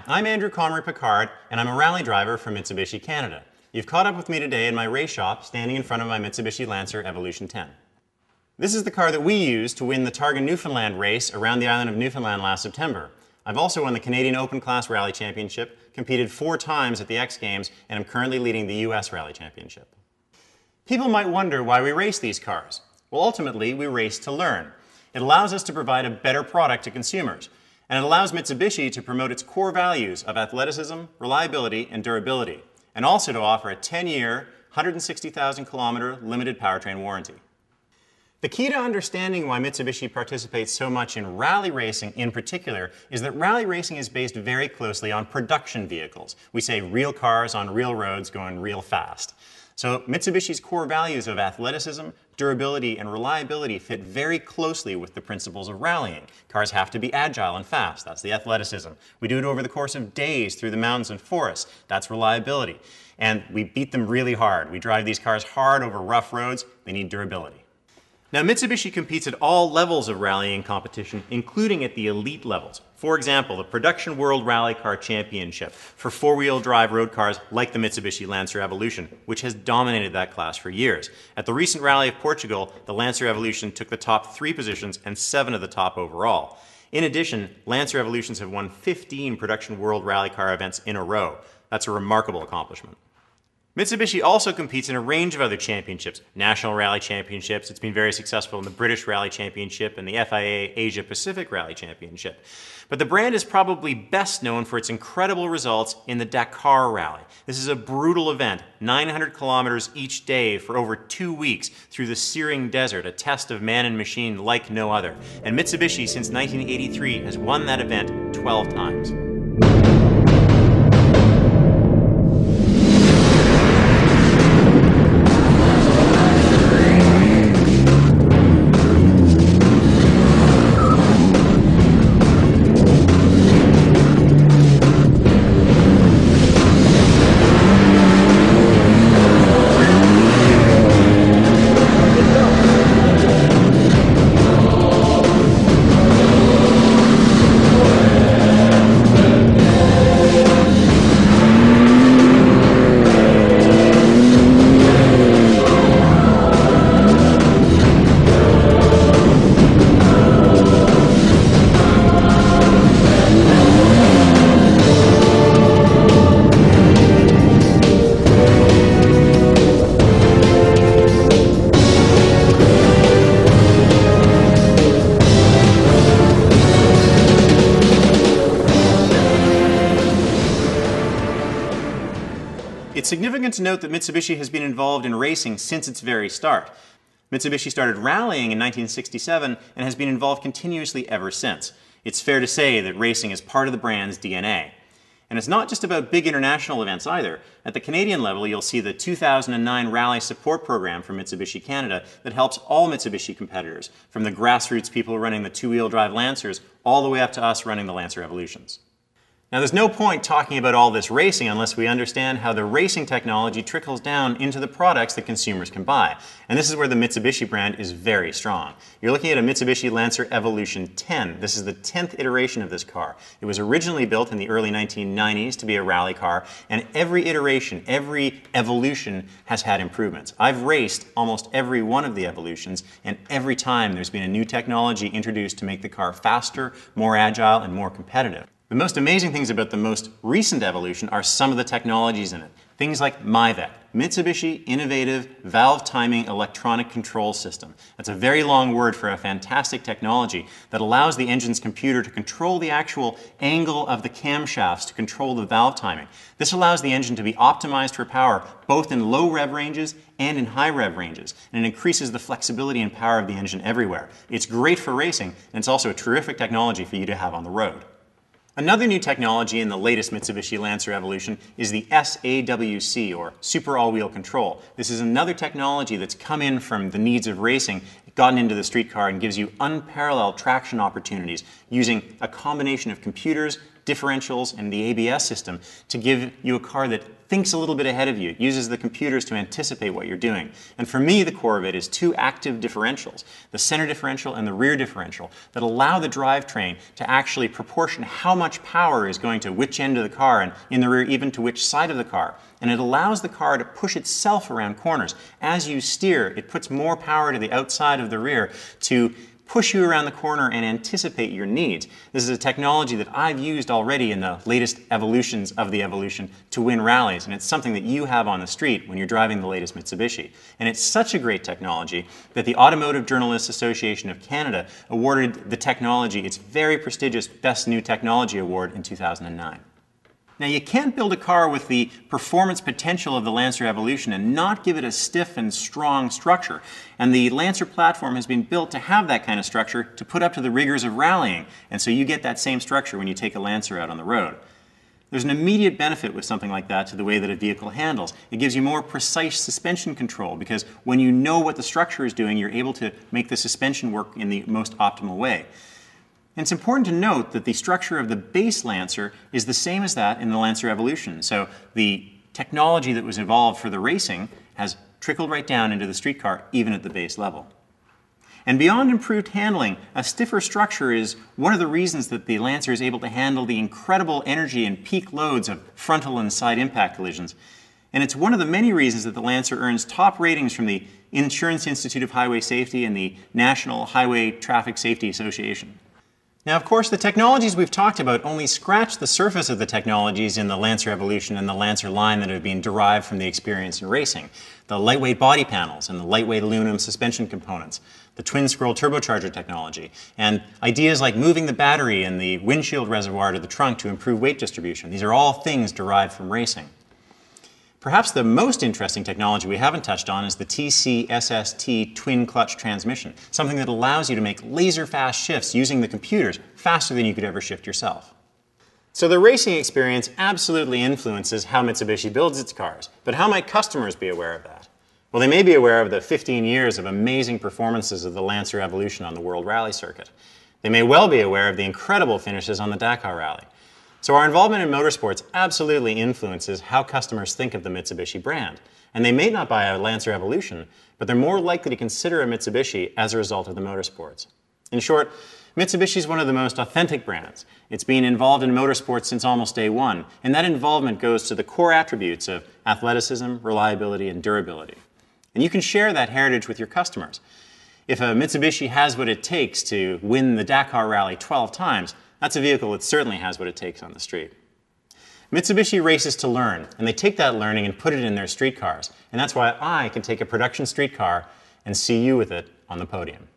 I'm Comrie-Picard, and I'm a rally driver for Mitsubishi Canada. You've caught up with me today in my race shop, standing in front of my Mitsubishi Lancer Evolution 10. This is the car that we used to win the Targa Newfoundland race around the island of Newfoundland last September. I've also won the Canadian Open Class Rally Championship, competed 4 times at the X Games, and I'm currently leading the US Rally Championship. People might wonder why we race these cars. Well, ultimately, we race to learn. It allows us to provide a better product to consumers. And it allows Mitsubishi to promote its core values of athleticism, reliability, and durability, and also to offer a 10-year, 160,000-kilometer limited powertrain warranty. The key to understanding why Mitsubishi participates so much in rally racing in particular is that rally racing is based very closely on production vehicles. We say real cars on real roads going real fast. So Mitsubishi's core values of athleticism, durability, and reliability fit very closely with the principles of rallying. Cars have to be agile and fast. That's the athleticism. We do it over the course of days through the mountains and forests. That's reliability. And we beat them really hard. We drive these cars hard over rough roads. They need durability. Now, Mitsubishi competes at all levels of rallying competition, including at the elite levels. For example, the Production World Rally Car Championship for four-wheel drive road cars like the Mitsubishi Lancer Evolution, which has dominated that class for years. At the recent Rally of Portugal, the Lancer Evolution took the top 3 positions and 7 of the top overall. In addition, Lancer Evolutions have won 15 Production World Rally Car events in a row. That's a remarkable accomplishment. Mitsubishi also competes in a range of other championships, national rally championships. It's been very successful in the British Rally Championship and the FIA Asia Pacific Rally Championship. But the brand is probably best known for its incredible results in the Dakar Rally. This is a brutal event, 900 kilometers each day for over 2 weeks through the searing desert, a test of man and machine like no other. And Mitsubishi, since 1983, has won that event 12 times. It's significant to note that Mitsubishi has been involved in racing since its very start. Mitsubishi started rallying in 1967 and has been involved continuously ever since. It's fair to say that racing is part of the brand's DNA. And it's not just about big international events either. At the Canadian level, you'll see the 2009 Rally Support Program from Mitsubishi Canada that helps all Mitsubishi competitors, from the grassroots people running the two-wheel drive Lancers all the way up to us running the Lancer Evolutions. Now, there's no point talking about all this racing unless we understand how the racing technology trickles down into the products that consumers can buy. And this is where the Mitsubishi brand is very strong. You're looking at a Mitsubishi Lancer Evolution 10. This is the 10th iteration of this car. It was originally built in the early 1990s to be a rally car, and every iteration, every evolution has had improvements. I've raced almost every one of the evolutions, and every time there's been a new technology introduced to make the car faster, more agile, and more competitive. The most amazing things about the most recent evolution are some of the technologies in it. Things like MIVEC, Mitsubishi Innovative Valve Timing Electronic Control System. That's a very long word for a fantastic technology that allows the engine's computer to control the actual angle of the camshafts to control the valve timing. This allows the engine to be optimized for power both in low rev ranges and in high rev ranges, and it increases the flexibility and power of the engine everywhere. It's great for racing, and it's also a terrific technology for you to have on the road. Another new technology in the latest Mitsubishi Lancer Evolution is the SAWC, or Super All-Wheel Control. This is another technology that's come in from the needs of racing, gotten into the street car, and gives you unparalleled traction opportunities using a combination of computers, differentials, and the ABS system to give you a car that thinks a little bit ahead of you. It uses the computers to anticipate what you're doing. And for me, the core of it is two active differentials, the center differential and the rear differential, that allow the drivetrain to actually proportion how much power is going to which end of the car, and in the rear even to which side of the car. And it allows the car to push itself around corners. As you steer, it puts more power to the outside of the rear to push you around the corner and anticipate your needs. This is a technology that I've used already in the latest evolutions of the Evolution to win rallies, and it's something that you have on the street when you're driving the latest Mitsubishi. And it's such a great technology that the Automotive Journalists Association of Canada awarded the technology its very prestigious Best New Technology Award in 2009. Now, you can't build a car with the performance potential of the Lancer Evolution and not give it a stiff and strong structure. And the Lancer platform has been built to have that kind of structure to put up to the rigors of rallying. And so you get that same structure when you take a Lancer out on the road. There's an immediate benefit with something like that to the way that a vehicle handles. It gives you more precise suspension control because when you know what the structure is doing, you're able to make the suspension work in the most optimal way. And it's important to note that the structure of the base Lancer is the same as that in the Lancer Evolution. So the technology that was evolved for the racing has trickled right down into the street car, even at the base level. And beyond improved handling, a stiffer structure is one of the reasons that the Lancer is able to handle the incredible energy and peak loads of frontal and side impact collisions. And it's one of the many reasons that the Lancer earns top ratings from the Insurance Institute of Highway Safety and the National Highway Traffic Safety Association. Now, of course, the technologies we've talked about only scratch the surface of the technologies in the Lancer Evolution and the Lancer line that have been derived from the experience in racing. The lightweight body panels and the lightweight aluminum suspension components, the twin-scroll turbocharger technology, and ideas like moving the battery and the windshield reservoir to the trunk to improve weight distribution. These are all things derived from racing. Perhaps the most interesting technology we haven't touched on is the TC-SST twin-clutch transmission, something that allows you to make laser-fast shifts using the computers faster than you could ever shift yourself. So the racing experience absolutely influences how Mitsubishi builds its cars, but how might customers be aware of that? Well, they may be aware of the 15 years of amazing performances of the Lancer Evolution on the World Rally Circuit. They may well be aware of the incredible finishes on the Dakar Rally. So our involvement in motorsports absolutely influences how customers think of the Mitsubishi brand. And they may not buy a Lancer Evolution, but they're more likely to consider a Mitsubishi as a result of the motorsports. In short, Mitsubishi is one of the most authentic brands. It's been involved in motorsports since almost day one, and that involvement goes to the core attributes of athleticism, reliability, and durability. And you can share that heritage with your customers. If a Mitsubishi has what it takes to win the Dakar Rally 12 times, that's a vehicle that certainly has what it takes on the street. Mitsubishi races to learn, and they take that learning and put it in their street cars. And that's why I can take a production street car and see you with it on the podium.